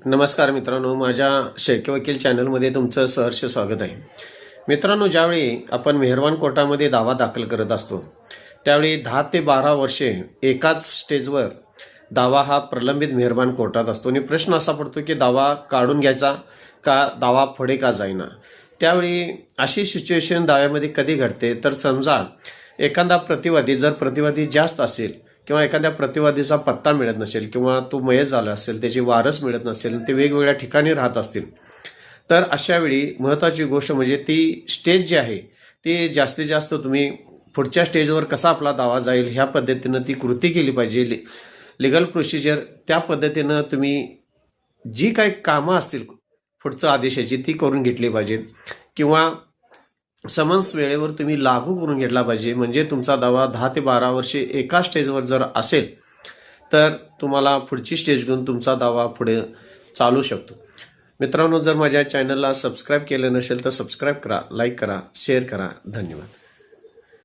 नमस्कार मित्रांनो, माझ्या शेळके वकील चॅनलमध्ये तुमचं सहर्ष स्वागत आहे. मित्रांनो, ज्यावेळी आपण मेहरबान कोर्टामध्ये दावा दाखल करत असतो त्यावेळी 10 ते 12 वर्षे एकाच स्टेजवर दावा हा प्रलंबित मेहरबान कोर्टात असतो आणि प्रश्न असा पडतो की दावा काढून घ्यायचा का, दावा पुढे का जाईना. त्यावेळी अशी सिच्युएशन दाव्यामध्ये कधी घडते तर समजा एखादा प्रतिवादी, जर प्रतिवादी जास्त असेल किंवा एखाद्या प्रतिवादीचा पत्ता मिळत नसेल किंवा तो मयत झाला असेल, त्याची वारस मिळत नसेल, ते वेगवेगळ्या ठिकाणी राहत असतील, तर अशा वेळी महत्त्वाची गोष्ट म्हणजे ती स्टेज जी आहे ती जास्तीत जास्त तुम्ही पुढच्या स्टेजवर कसा आपला दावा जाईल ह्या पद्धतीनं ती कृती केली पाहिजे. लिगल प्रोसिजर त्या पद्धतीनं तुम्ही जी काही कामं असतील पुढचं आदेशाची ती करून घेतली पाहिजेत किंवा समन्स वेळेवर तुम्ही लागू करून घेतला पाहिजे. म्हणजे तुमचा दावा 10 ते 12 वर्षे एका स्टेजवर जर असेल तर तुम्हाला पुढची स्टेज घेऊन तुमचा दावा पुढे चालू शकतो. मित्रांनो, जर माझ्या चॅनलला सबस्क्राईब केलं नसेल तर सबस्क्राईब करा, लाईक करा, शेअर करा. धन्यवाद.